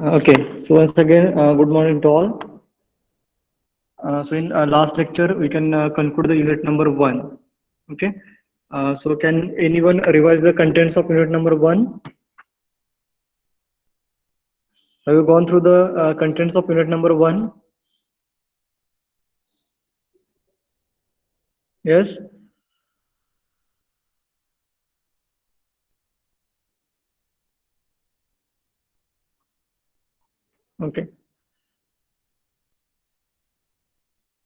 Okay, so once again, good morning to all. So in last lecture, we can conclude the unit number one. Okay, so can anyone revise the contents of unit number one? Have you gone through the contents of unit number one? Yes. Okay.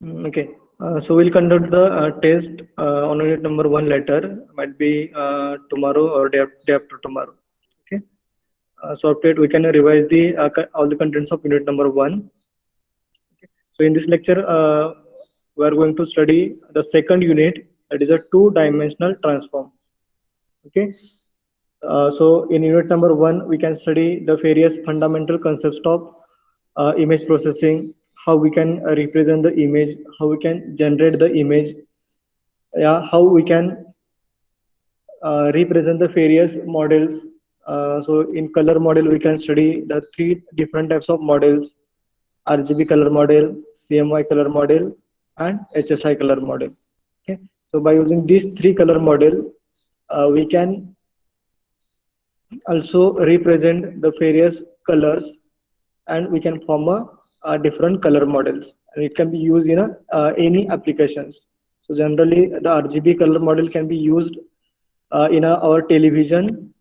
Okay. So we'll conduct the test on unit number one later. Might be tomorrow or day after tomorrow. Okay. So update we can revise the all the contents of unit number one. So in this lecture, we are going to study the second unit, that is a two-dimensional transforms. Okay. So in unit number one, we can study the various fundamental concepts of image processing, how we can represent the image, how we can generate the image, yeah, how we can represent the various models. So in color model, we can study the three different types of models: RGB color model, CMY color model, and HSI color model. Okay. So by using these three color model, we can also represent the various colors, and we can form a different color models, and it can be used in any applications. So generally, the RGB color model can be used in our television,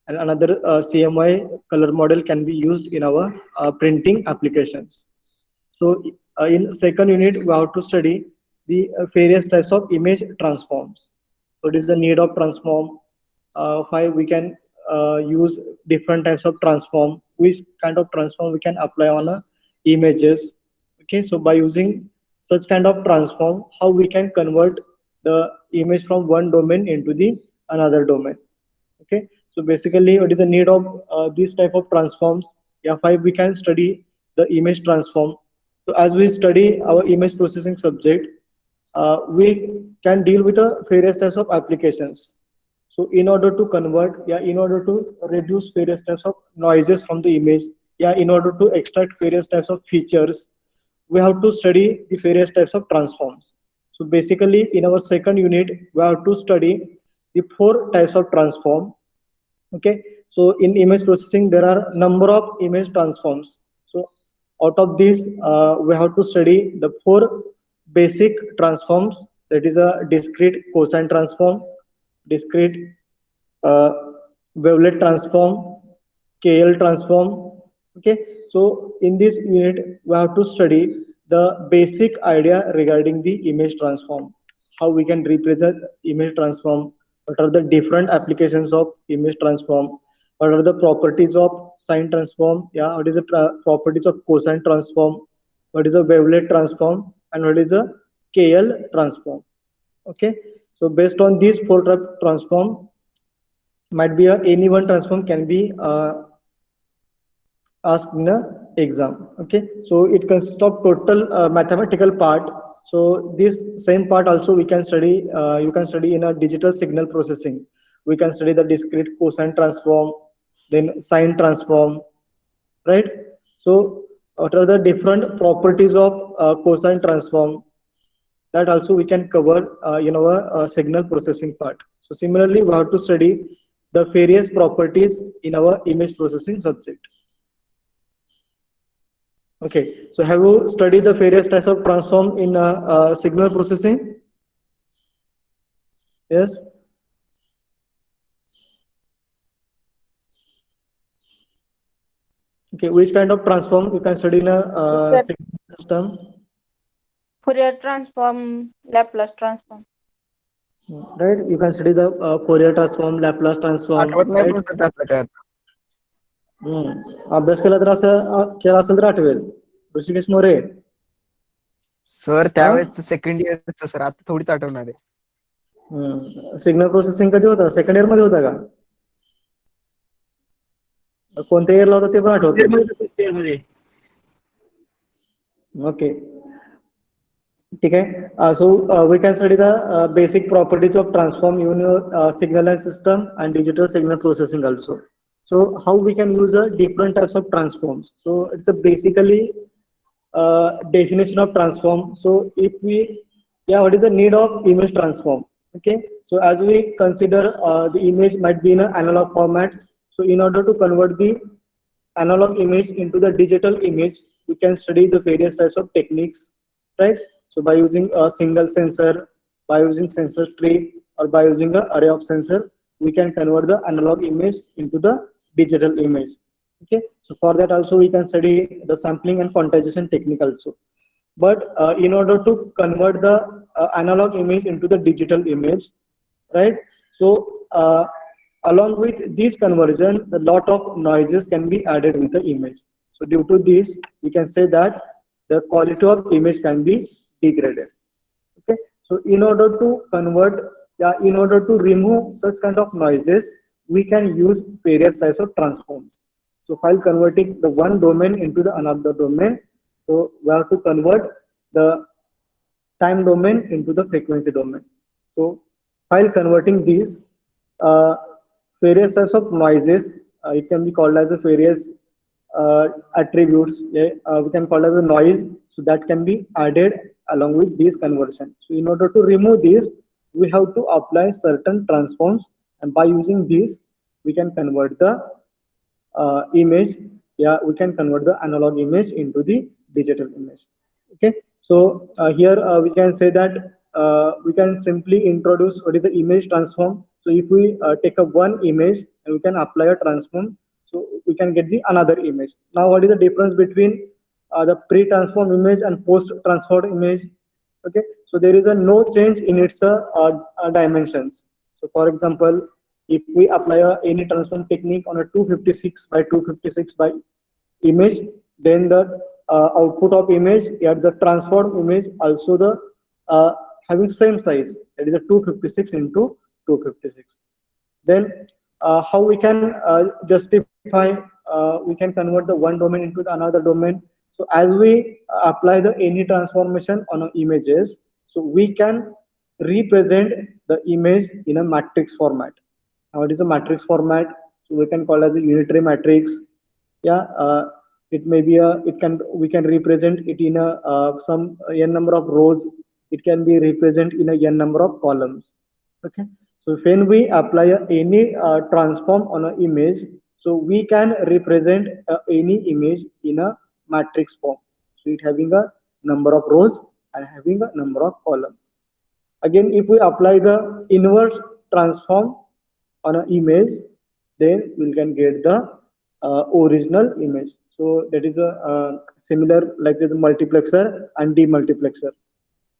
and another CMY color model can be used in our printing applications. So in second unit, we have to study the various types of image transforms. So it is the need of transform, why we can use different types of transform, which kind of transform we can apply on images. Okay, so by using such kind of transform, how we can convert the image from one domain into the another domain. Okay, so basically what is the need of this type of transforms? Yeah, why we can study the image transform. So as we study our image processing subject, we can deal with various types of applications. So in order to convert, yeah, in order to reduce various types of noises from the image, yeah, in order to extract various types of features, we have to study the various types of transforms. So basically, in our second unit, we have to study the four types of transform. Okay, so in image processing, there are number of image transforms. So out of these, we have to study the four basic transforms. That is a discrete cosine transform, discrete uh, wavelet transform, KL transform. Okay, so in this unit, we have to study the basic idea regarding the image transform, how we can represent image transform, what are the different applications of image transform, what are the properties of sine transform, yeah, what is the properties of cosine transform, what is a wavelet transform, and what is a KL transform. Okay, so based on these four transform, might be any one transform can be asked in a exam. Okay, so it consists of total mathematical part. So this same part also we can study, you can study in a digital signal processing. We can study the discrete cosine transform, then sine transform, right? So what are the different properties of cosine transform, that also we can cover in our signal processing part. So similarly, we have to study the various properties in our image processing subject. Okay, so have you studied the various types of transform in signal processing? Yes. Okay, which kind of transform you can study in a Fourier signal system? Fourier transform, Laplace transform. Right, you can study the Fourier transform, Laplace transform, आठवत नाही right? पण sir त्यातलं काय आता. अभ्यास केला तर असं केला असेल तर आठवेल. ऋषिकेश मोरे. सर हा, त्यावेळेस सेकंड इयरचं सर आता थोडीच आठवणार आहे. सिग्नल प्रोसेसिंग कधी होता? सेकंड इयर मध्ये होता का? कोणत्या इयरला होता ते पण आठवत? ओके, ठीक आहे. So we can study the basic properties of transform युन signal and system and digital signal processing also. So how we can use a different types of transforms. So it's a basically definition of transform. So if we, yeah, what is the need of image transform? Okay, so as we consider the image might be in an analog format. So in order to convert the analog image into the digital image, we can study the various types of techniques, right? So by using a single sensor, by using sensor tree, or by using an array of sensor, we can convert the analog image into the digital image. Okay, so for that also we can study the sampling and quantization technique also. But in order to convert the analog image into the digital image, right? So along with this conversion, a lot of noises can be added with the image. So due to this, we can say that the quality of image can be degraded. Okay. So in order to convert, yeah, in order to remove such kind of noises, we can use various types of transforms. So while converting the one domain into the another domain, so we have to convert the time domain into the frequency domain. So while converting these uh, various types of noises, it can be called as a various attributes. Yeah, we can call as a noise. So that can be added along with this conversion. So in order to remove this, we have to apply certain transforms, and by using this, we can convert the image. Yeah, we can convert the analog image into the digital image. Okay, so here we can say that we can simply introduce what is the image transform. So if we take a one image and we can apply a transform, so we can get the another image. Now what is the difference between the pre-transform image and post-transformed image? Okay, so there is a no change in its dimensions. So for example, if we apply any transform technique on a 256 by 256 by image, then the output of image at the transformed image also the uh, having same size, that is a 256 into 256. Then how we can justify, we can convert the one domain into the another domain. So as we apply the any transformation on images, so we can represent the image in a matrix format. Now it is a matrix format, so we can call as a unitary matrix. Yeah, it may be a, it can, we can represent it in a some n number of rows. It can be represent in a n number of columns. Okay, so when we apply any transform on an image, so we can represent any image in a matrix form. So it having a number of rows and having a number of columns. Again, if we apply the inverse transform on an image, then we can get the original image. So that is a similar like the multiplexer and demultiplexer,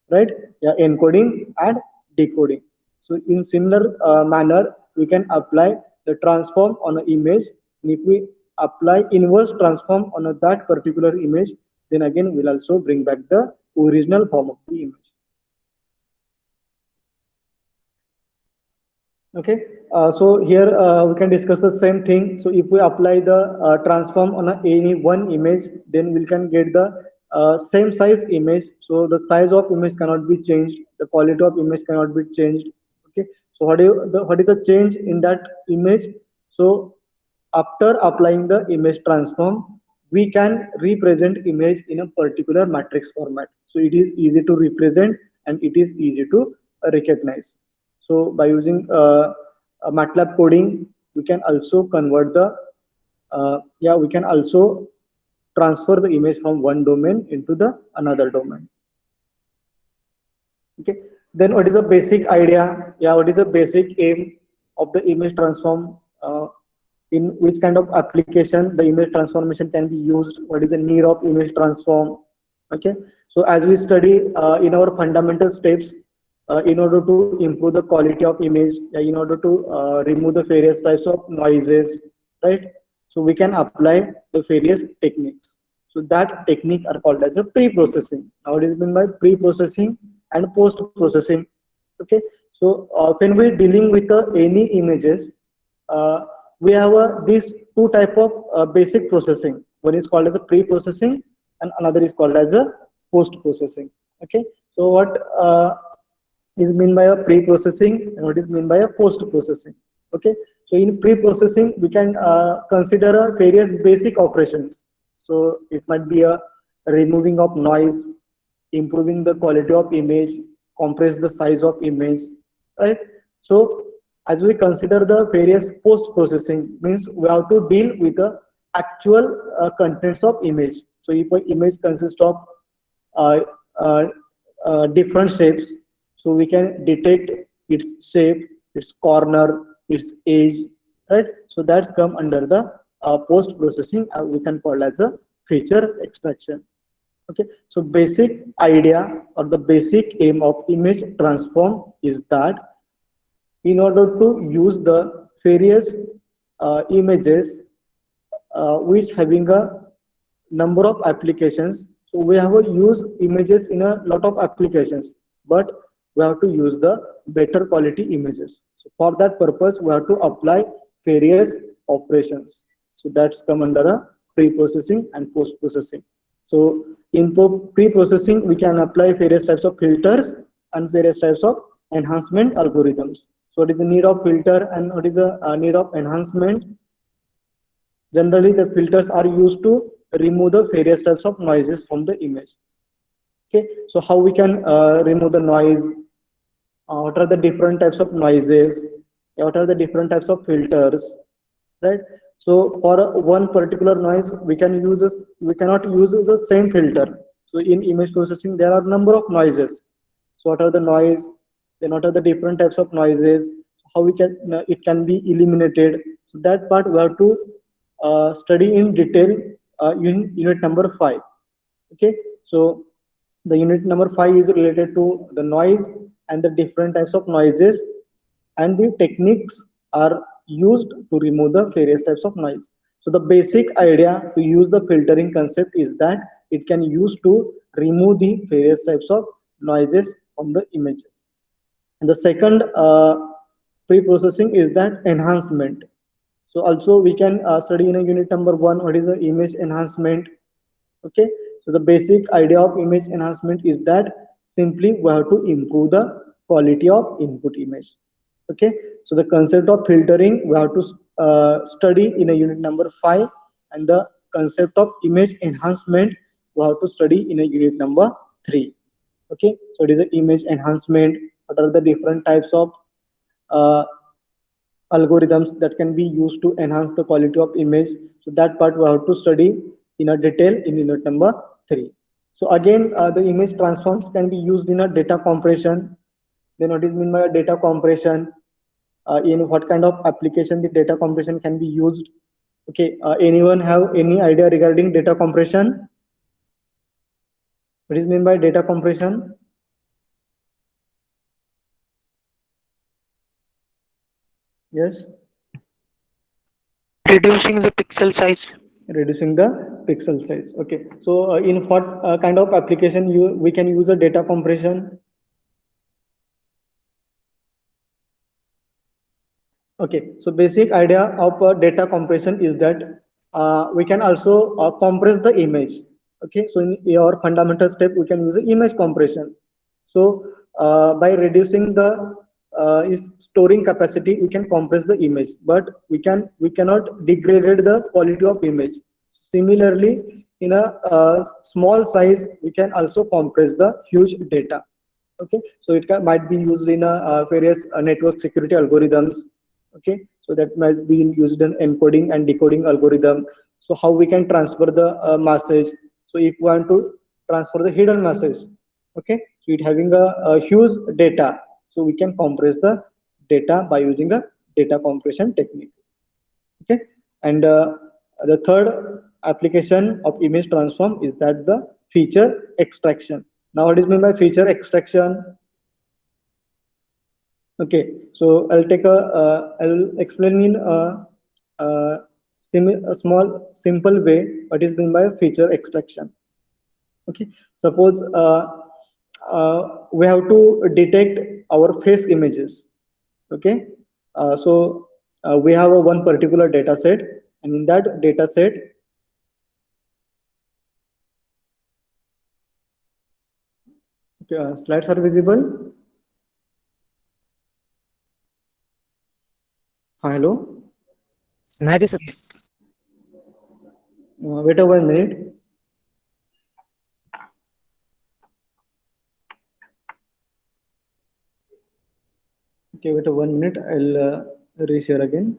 right? Yeah, encoding and decoding. So in similar manner, we can apply the transform on an image. And if we apply inverse transform on that particular image, then again we'll also bring back the original form of the image. Okay, so here we can discuss the same thing. So if we apply the transform on any one image, then we can get the same size image. So the size of image cannot be changed, the quality of image cannot be changed. Okay, so what is the change in that image? So after applying the image transform, we can represent image in a particular matrix format. So it is easy to represent and it is easy to recognize. So by using MATLAB coding, we can also convert the, yeah, we can also transfer the image from one domain into the another domain. Okay, then what is the basic idea? Yeah, what is the basic aim of the image transform? In which kind of application the image transformation can be used? What is the need of image transform? Okay, so as we study in our fundamental steps, in order to improve the quality of image, in order to remove the various types of noises, right? So we can apply the various techniques. So that technique are called as a pre-processing. Now it is meant by pre-processing and post-processing. Okay, so when we're dealing with any images, we have these two type of basic processing. One is called as a pre-processing and another is called as a post-processing. Okay, so what is meant by a pre-processing and what is meant by a post-processing? Okay, so in pre-processing we can consider various basic operations. So it might be a removing of noise, improving the quality of image, compress the size of image, right? So as we consider the various post-processing, means we have to deal with the actual contents of image. So if an image consists of uh, uh, different shapes, so we can detect its shape, its corner, its edge, right? So that's come under the post processing, we can call as a feature extraction. Okay, so basic idea or the basic aim of image transform is that in order to use the various images which having a number of applications. So we have to use images in a lot of applications, but we have to use the better quality images. So for that purpose, we have to apply various operations. So that's come under a pre-processing and post-processing. So in pre-processing, we can apply various types of filters and various types of enhancement algorithms. So what is the need of filter and what is the need of enhancement? Generally, the filters are used to remove the various types of noises from the image. Okay, so how we can remove the noise? What are the different types of noises? What are the different types of filters? Right. So for one particular noise, we can use this. We cannot use the same filter. So in image processing, there are number of noises. So what are the noise? Then what are the different types of noises? How we can it can be eliminated. So that part we have to study in detail in unit number 5. Okay, so the unit number 5 is related to the noise and the different types of noises, and the techniques are used to remove the various types of noise. So the basic idea to use the filtering concept is that it can use to remove the various types of noises from the images. And the second pre-processing is that enhancement. So also we can study in a unit number 1 what is the image enhancement. Okay, so the basic idea of image enhancement is that simply we have to improve the quality of input image. Okay, so the concept of filtering we have to study in a unit number 5, and the concept of image enhancement we have to study in a unit number 3. Okay, so it is an image enhancement. What are the different types of uh, algorithms that can be used to enhance the quality of image? So that part we have to study in a detail in unit number 3. So again, the image transforms can be used in a data compression. Then what is mean by data compression? In what kind of application the data compression can be used? Okay, anyone have any idea regarding data compression? What is mean by data compression? Yes. Reducing the pixel size. Reducing the pixel size. Okay, so in what kind of application we can use a data compression? Okay, so basic idea of data compression is that we can also compress the image. Okay, so in your fundamental step we can use image compression. So by reducing the is storing capacity, we can compress the image, but we cannot degrade the quality of image. Similarly, in a small size, we can also compress the huge data. Okay, so it might be used in various network security algorithms. Okay, so that might be used in encoding and decoding algorithm. So how we can transfer the message? So if we want to transfer the hidden message, okay, so it having a huge data, so we can compress the data by using a data compression technique. Okay, and the third application of image transform is that the feature extraction. Now what is meant by feature extraction? Okay, so I'll explain in a, a small simple way what is meant by feature extraction. Okay, suppose we have to detect our face images. Okay, so we have a one particular data set, and in that data set, okay, slides are visible. Hello. नाही दिसत. Wait a 1 minute. Okay, wait a 1 minute. I'll reshare again.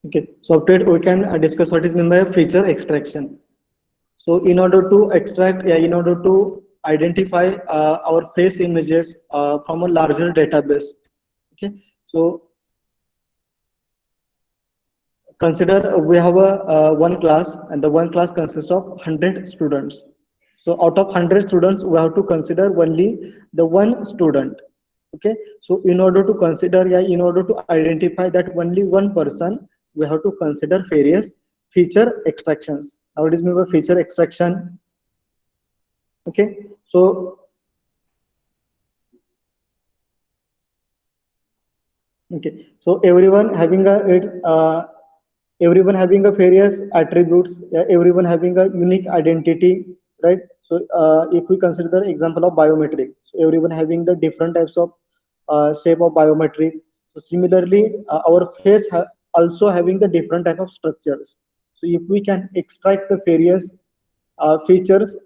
Okay, so after we can discuss what is meant by feature extraction. So in order to extract, in order to identify our face images from a larger database. Okay, so consider we have a one class, and the one class consists of 100 students. So out of 100 students, we have to consider only the one student. Okay, so in order to consider, in order to identify that only one person, we have to consider various feature extractions. Now what is meant by feature extraction? Okay, so okay, so everyone having a various attributes, everyone having a unique identity, right? So if we consider the example of biometric, so everyone having the different types of shape of biometric. So similarly, our face also having the different type of structures. So if we can extract the various features,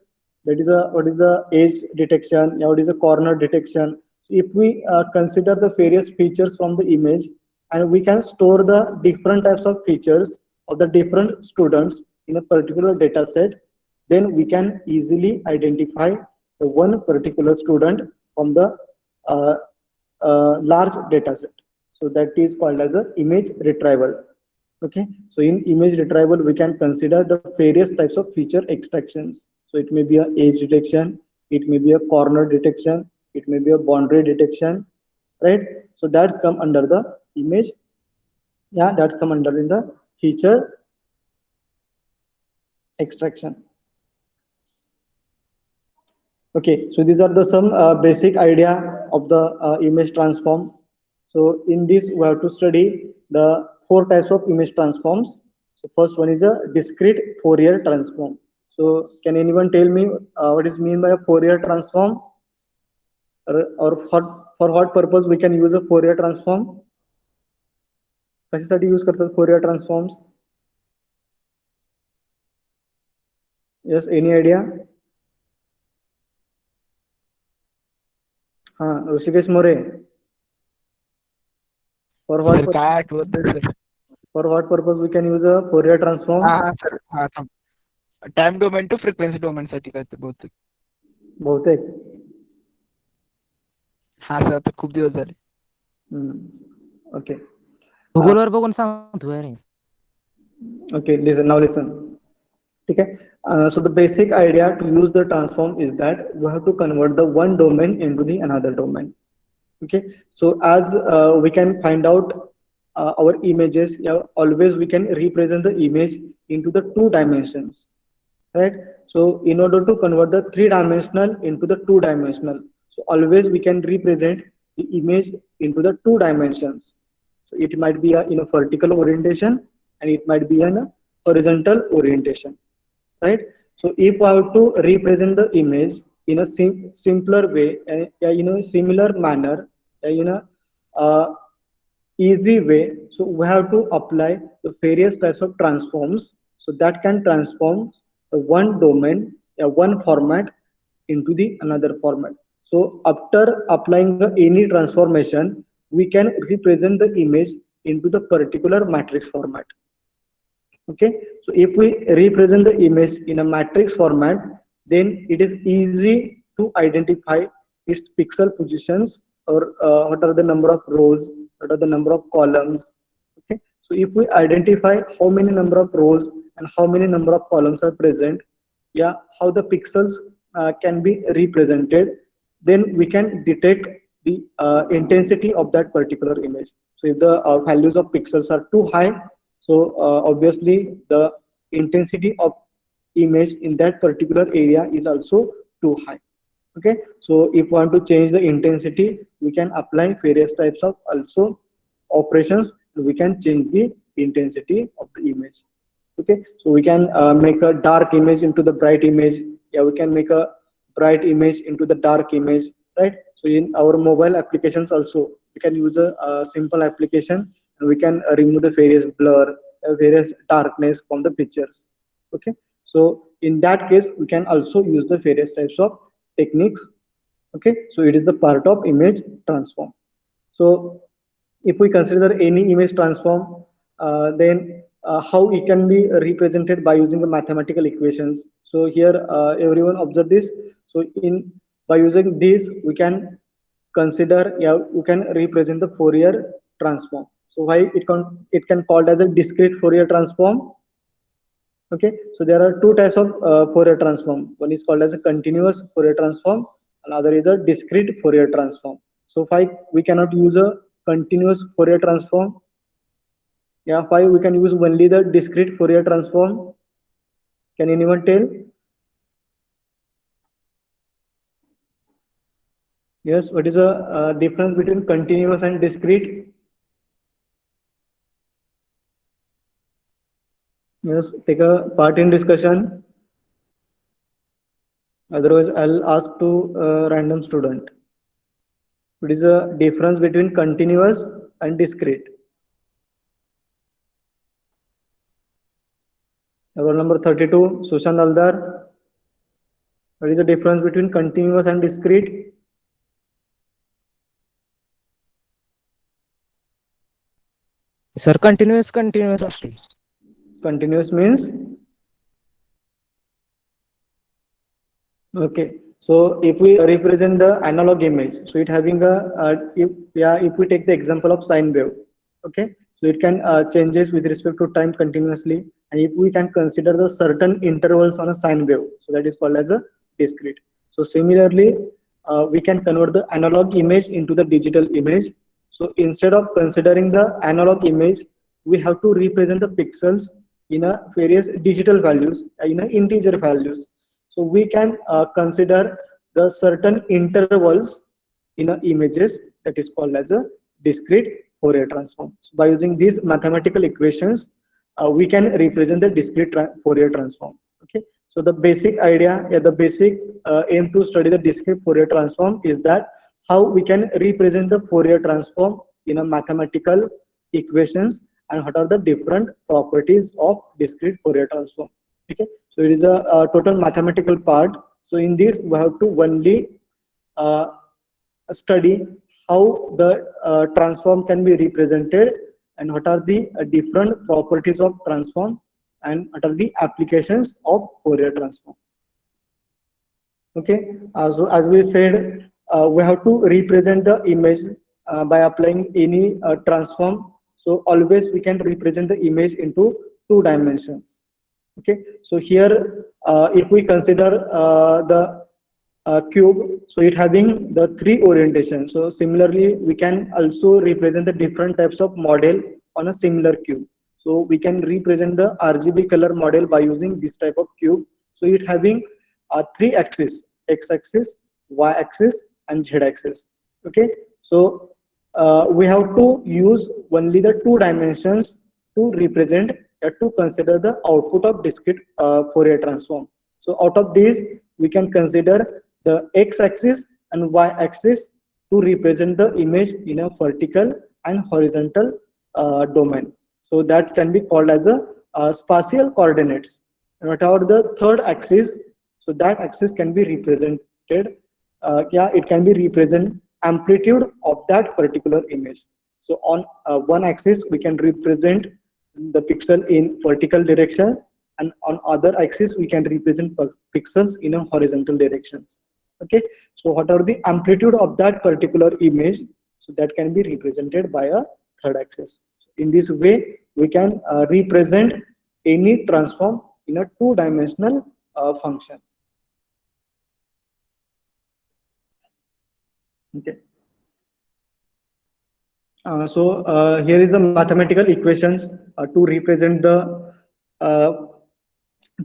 that is a what is the edge detection, what is the corner detection. If we consider the various features from the image, and we can store the different types of features of the different students in a particular data set, then we can easily identify the one particular student from the uh, large data set. So that is called as a image retrieval. Okay, so in image retrieval, we can consider the various types of feature extractions. So it may be a edge detection, it may be a corner detection, it may be a boundary detection, right? So that's come under the image. Yeah, that's come under in the feature extraction. Okay, so these are the some basic idea of the image transform. So in this, we have to study the four types of image transforms. So first one is a discrete Fourier transform. So can anyone tell me what is mean by a Fourier transform, or for what purpose we can use a Fourier transform? कशासाठी use करतात Fourier transforms? Yes, any idea? हाँ, ऋषिकेश मोरे. For what sir काय आठवत नाही sir. for what purpose we can use a Fourier transform? हा sir, हा थांब. Time domain to frequency domain साठी काय ते बहुतेक. बहुतेक. हा सर, आता खूप दिवस झाले. Okay. गुगलवर बघून सांगतोय रे. Okay, listen now. Listen. Okay. So the basic idea to use the transform is that we have to convert the one domain into the another domain. Okay. So as we can find out our images, always we can represent the image into the two dimensions, right? So in order to convert the three-dimensional into the two-dimensional, so always we can represent the image into the two dimensions. So it might be in a vertical orientation, and it might be in a horizontal orientation, right? So if I have to represent the image in a simpler way, in a similar manner, in a easy way, so we have to apply the various types of transforms, so that can transform the one domain, one format into the another format. So after applying any transformation, we can represent the image into the particular matrix format. Okay, so if we represent the image in a matrix format, then it is easy to identify its pixel positions, or what are the number of rows, what are the number of columns. Okay, so if we identify how many number of rows and how many number of columns are present, how the pixels can be represented, then we can detect the intensity of that particular image. So if the values of pixels are too high, So obviously the intensity of image in that particular area is also too high. Okay, so if we want to change the intensity, we can apply various types of also operations. We can change the intensity of the image. Okay, so we can make a dark image into the bright image. Yeah, we can make a bright image into the dark image, right? So in our mobile applications also, we can use a simple application, and we can remove the various blur, various darkness from the pictures. Okay, so in that case, we can also use the various types of techniques. Okay, so it is the part of image transform. So if we consider any image transform, then how it can be represented by using the mathematical equations. So here everyone observe this. So in by using this, we can consider, yeah, we can represent the Fourier transform. So why it can called as a discrete Fourier transform. Okay, so there are two types of Fourier transform. One is called as a continuous Fourier transform, another is a discrete Fourier transform. So why we cannot use a continuous Fourier transform? Yeah, why we can use only the discrete Fourier transform? Can anyone tell? Yes, what is the difference between continuous and discrete? Yes, take a part in discussion. Otherwise, I'll ask to a random student. What is the difference between continuous and discrete? Roll number 32, Sushant Aldar. What is the difference between continuous and discrete? Sir continuous असते. Continuous means, okay. So if we represent the analog image, so it having a if we take the example of sine wave, okay. So it can changes with respect to time continuously, and if we can consider the certain intervals on a sine wave, so that is called as a discrete. So similarly, we can convert the analog image into the digital image. So instead of considering the analog image, we have to represent the pixels in a various digital values, in a integer values. So we can consider the certain intervals in a images, that is called as a discrete Fourier transform. So by using these mathematical equations, we can represent the discrete Fourier transform. Okay. So the basic idea, the basic aim to study the discrete Fourier transform is that how we can represent the Fourier transform in a mathematical equations, and what are the different properties of discrete Fourier transform. Okay, so it is a total mathematical part. So in this, we have to only uh, study how the transform can be represented, and what are the different properties of transform, and what are the applications of Fourier transform. Okay, so as we said, we have to represent the image by applying any transform. So always we can represent the image into two dimensions. Okay, so here if we consider the cube, so it having the three orientation. So similarly, we can also represent the different types of model on a similar cube. So we can represent the RGB color model by using this type of cube. So it having three axes: x-axis, y-axis, and z-axis. Okay, so we have to use only the two dimensions to represent, to consider the output of discrete Fourier transform. So out of these, we can consider the x-axis and y-axis to represent the image in a vertical and horizontal domain. So that can be called as a spatial coordinates. And whatever the third axis, so that axis can be represented. It can be represent amplitude of that particular image. So on one axis, we can represent the pixel in vertical direction, and on other axis we can represent pixels in a horizontal directions. Okay, so what are the amplitude of that particular image, so that can be represented by a third axis. In this way, we can represent any transform in a two-dimensional function. Okay, Here is the mathematical equations to represent the uh,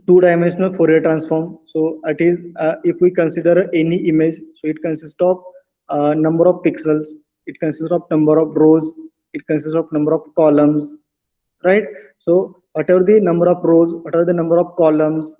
two-dimensional Fourier transform. So it is if we consider any image, so it consists of number of pixels, it consists of number of rows, it consists of number of columns, right? So whatever the number of rows, what are the number of columns,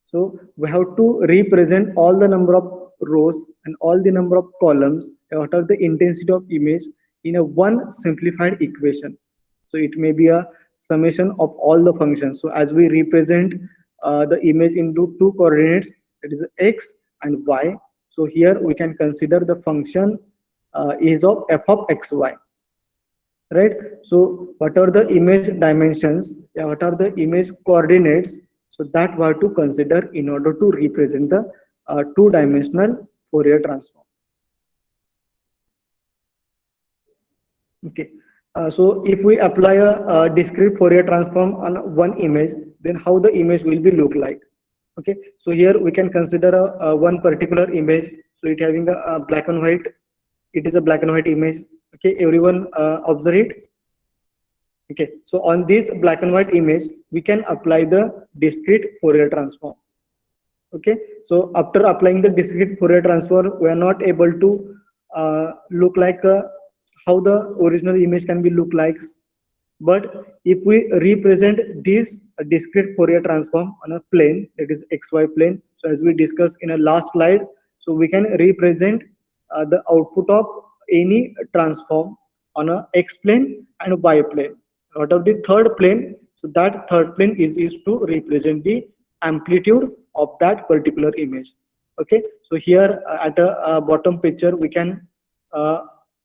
so we have to represent all the number of rows and all the number of columns, what are the intensity of image in a one simplified equation. So it may be a summation of all the functions. So as we represent the image into two coordinates, that is x and y. So here we can consider the function is of f of xy, right? So what are the image dimensions? Yeah, what are the image coordinates? So that we have to consider in order to represent the two-dimensional Fourier transform. Okay. So if we apply a discrete Fourier transform on one image, then how the image will be look like? Okay. So here we can consider one particular image. So it having a black and white. It is a black and white image. Okay. Everyone observe it. Okay. So on this black and white image, we can apply the discrete Fourier transform. Okay. So after applying the discrete Fourier transform, we are not able to look like how the original image can be look like. But if we represent this discrete Fourier transform on a plane, that is xy plane, so as we discussed in a last slide, so we can represent the output of any transform on a x plane and y plane. Out of the third plane, so that third plane is used to represent the amplitude of that particular image. Okay, so here at a bottom picture we can uh,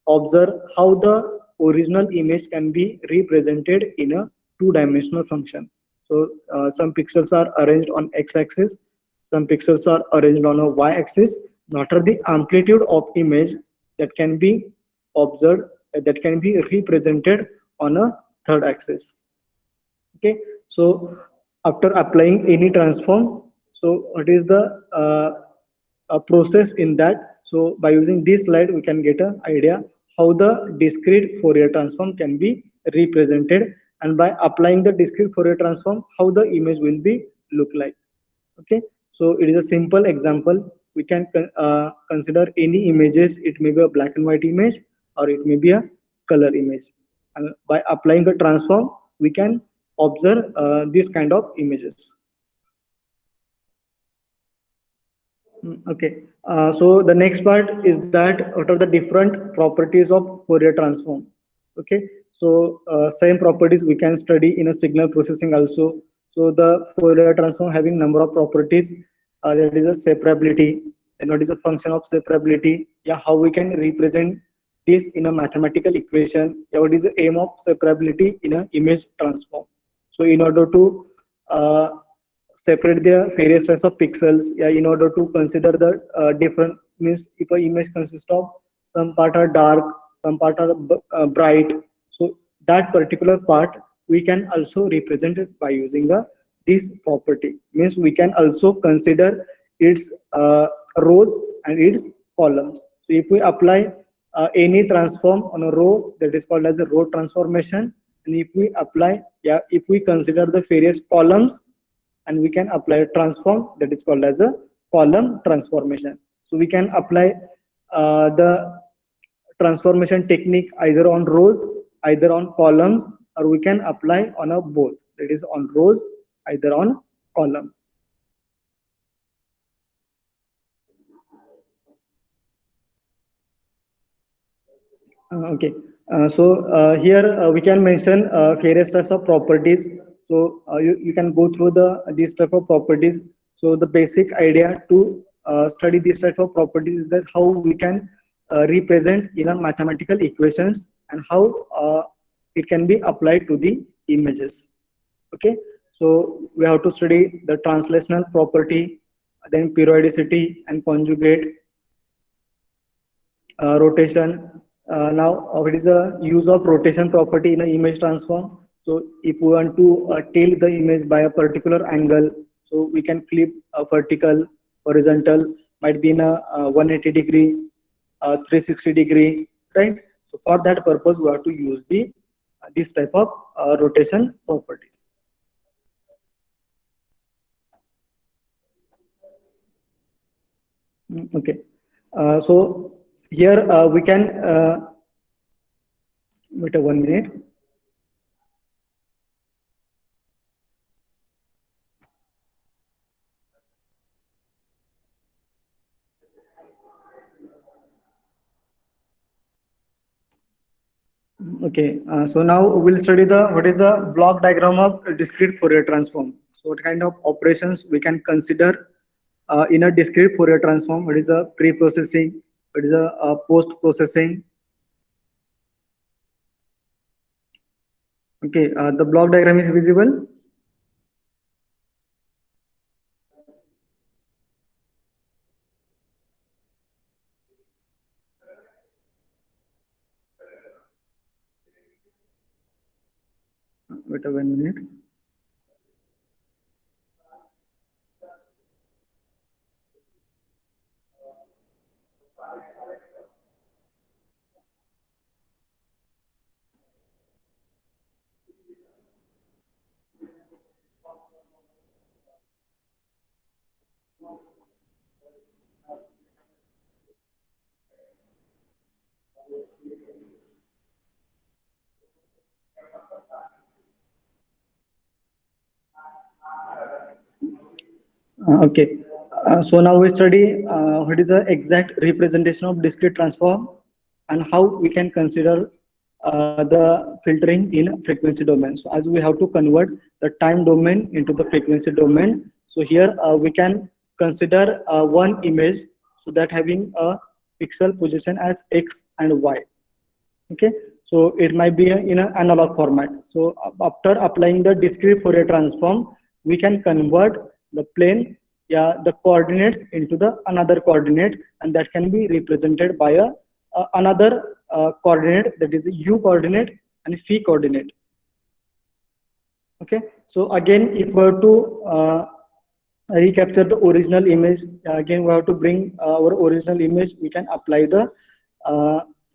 observe how the original image can be represented in a two-dimensional function. So some pixels are arranged on x-axis, some pixels are arranged on a y-axis. What are the amplitude of image that can be observed, that can be represented on a third axis? Okay, so after applying any transform, so what is the a process in that? So by using this slide, we can get an idea how the discrete Fourier transform can be represented, and by applying the discrete Fourier transform, how the image will be look like. Okay, so it is a simple example. We can consider any images. It may be a black and white image, or it may be a color image, and by applying the transform, we can observe this kind of images. Okay, so the next part is that what are the different properties of Fourier transform? Okay, so same properties we can study in a signal processing also. So the Fourier transform having number of properties, that is a separability. And what is a function of separability? Yeah, how we can represent this in a mathematical equation? Yeah, what is the aim of separability in a image transform? So in order to separate the various types of pixels, yeah, in order to consider the different, means if an image consists of some part are dark, some part are bright, so that particular part we can also represent it by using this property. Means we can also consider its rows and its columns. So if we apply any transform on a row, that is called as a row transformation, and if we apply, yeah, if we consider the various columns, and we can apply a transform, that is called as a column transformation. So we can apply the transformation technique either on rows, either on columns, or we can apply on a both, that is on rows, either on column. Okay, here we can mention various types of properties. So you can go through these type of properties. So the basic idea to study these type of properties is that how we can represent in a mathematical equations, and how it can be applied to the images. Okay, so we have to study the translational property, then periodicity and conjugate, rotation. Now, what is the use of rotation property in an image transform? So, if we want to tilt the image by a particular angle, so we can flip a vertical, horizontal, might be in a 180 degree, 360 degree, right? So for that purpose, we have to use the this type of rotation properties. Okay, so here we can wait 1 minute. Okay, so now we'll study the what is the block diagram of discrete Fourier transform. So what kind of operations we can consider in a discrete Fourier transform? What is a pre-processing? What is a post-processing? Okay, the block diagram is visible. Wait 1 minute. Okay, so now we study what is the exact representation of discrete transform and how we can consider the filtering in frequency domain. So as we have to convert the time domain into the frequency domain, so here we can consider one image, so that having a pixel position as x and y. Okay, so it might be in an analog format. So after applying the discrete Fourier transform, we can convert the plane, yeah, the coordinates into the another coordinate, and that can be represented by a another coordinate, that is a u coordinate and phi coordinate. Okay, so again, if we were to recapture the original image, again we have to bring our original image, we can apply the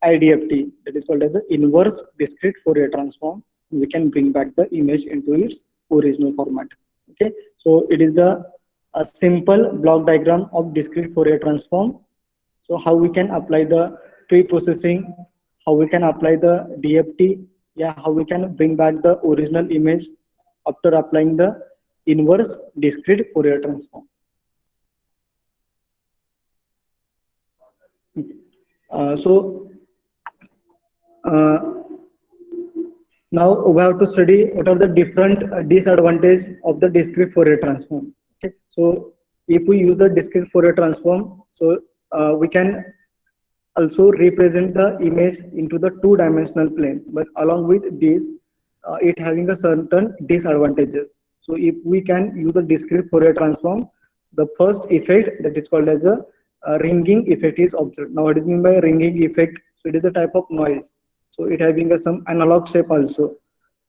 IDFT, that is called as the inverse discrete Fourier transform. We can bring back the image into its original format. Okay, so it is the a simple block diagram of discrete Fourier transform. So how we can apply the pre-processing, how we can apply the DFT, yeah, how we can bring back the original image after applying the inverse discrete Fourier transform. So now we have to study what are the different disadvantages of the discrete Fourier transform. Okay, so if we use the discrete Fourier transform, so we can also represent the image into the two-dimensional plane, but along with this, it having a certain disadvantages. So if we can use a discrete Fourier transform, the first effect, that is called as a ringing effect, is observed. Now what is meant by ringing effect? So it is a type of noise. So it having a some analog shape also.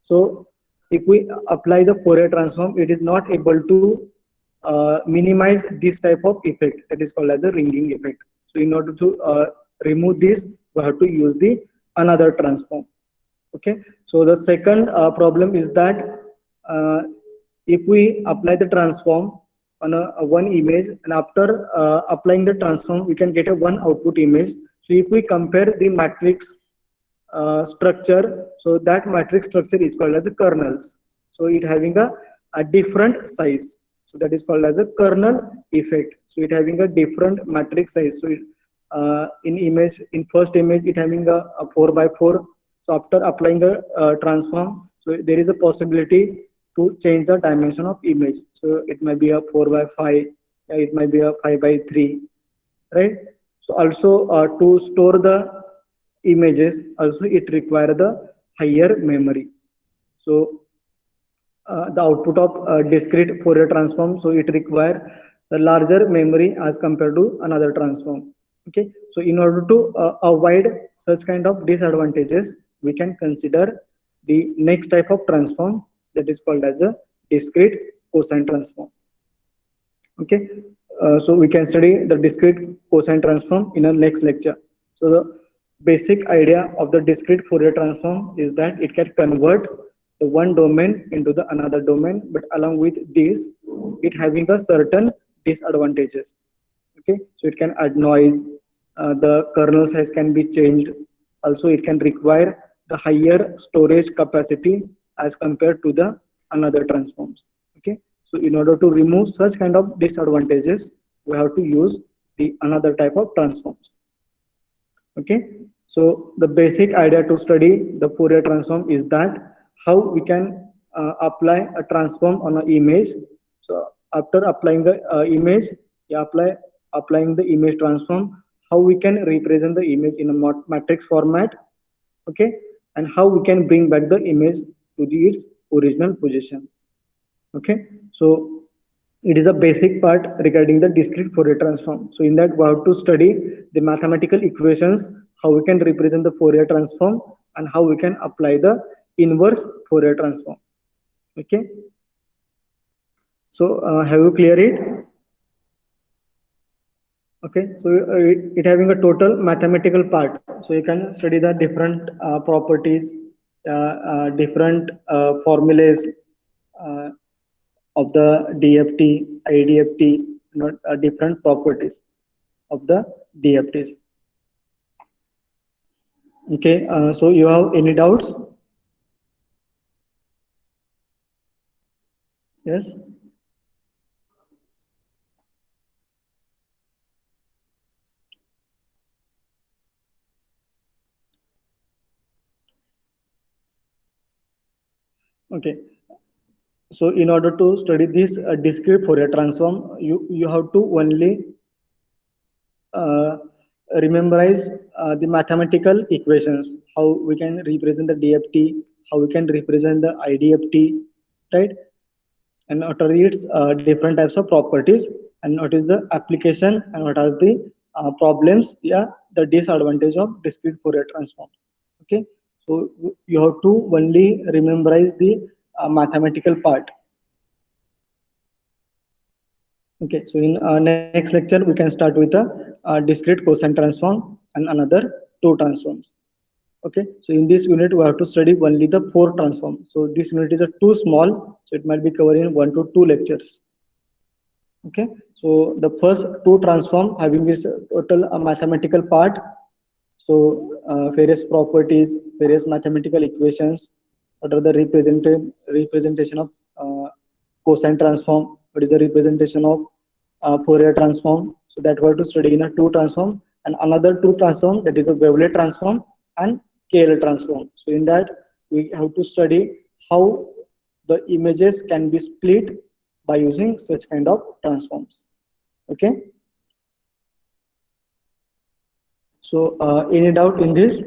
So if we apply the Fourier transform, it is not able to minimize this type of effect, that is called as a ringing effect. So in order to remove this, we have to use the another transform. Okay, so the second problem is that if we apply the transform on a one image, and after applying the transform, we can get a one output image. So if we compare the matrix structure, so that matrix structure is called as a kernels. So it having a different size, so that is called as a kernel effect. So it having a different matrix size. So it, in first image it having a 4x4. So after applying the transform, so there is a possibility to change the dimension of image. So it might be a 4x5, it might be a 5x3, right? So also to store the images, also it require the higher memory. So the output of discrete Fourier transform, so it require the larger memory as compared to another transform. Okay, so in order to avoid such kind of disadvantages, we can consider the next type of transform, that is called as a discrete cosine transform. Okay, so we can study the discrete cosine transform in our next lecture. So basic idea of the discrete Fourier transform is that it can convert the one domain into the another domain, but along with this, it having a certain disadvantages. Okay, so it can add noise, the kernel size can be changed. Also, it can require the higher storage capacity as compared to the another transforms. Okay, so in order to remove such kind of disadvantages, we have to use the another type of transforms. Okay, so the basic idea to study the Fourier transform is that how we can apply a transform on an image. So after applying the image, you applying the image transform, how we can represent the image in a matrix format. Okay, and how we can bring back the image to its original position. Okay, so it is a basic part regarding the discrete Fourier transform. So in that we have to study the mathematical equations, how we can represent the Fourier transform, and how we can apply the inverse Fourier transform. Okay, so have you clear it? Okay, so it having a total mathematical part. So you can study the different properties, different formulas of the DFT, IDFT, different properties of the DFTs. Okay, so you have any doubts? Yes. Okay. So in order to study this discrete Fourier transform, you have to only uh, rememberize the mathematical equations, how we can represent the DFT, how we can represent the IDFT, right? And what are its different types of properties, and what is the application, and what are the problems, yeah, the disadvantage of discrete Fourier transform. Okay, so you have to only rememberize the mathematical part. Okay, so in next lecture we can start with a discrete cosine transform and another two transforms. Okay, so in this unit we have to study only the four transforms. So this unit is too small, so it might be covered in 1 to 2 lectures. Okay, so the first two transform having this total mathematical part. So various properties, various mathematical equations, what are the representation of cosine transform, what is the representation of Fourier transform. So that we have to study in a two transform, and another two transform, that is a wavelet transform and KL transform. So in that we have to study how the images can be split by using such kind of transforms. Okay, so any doubt in this?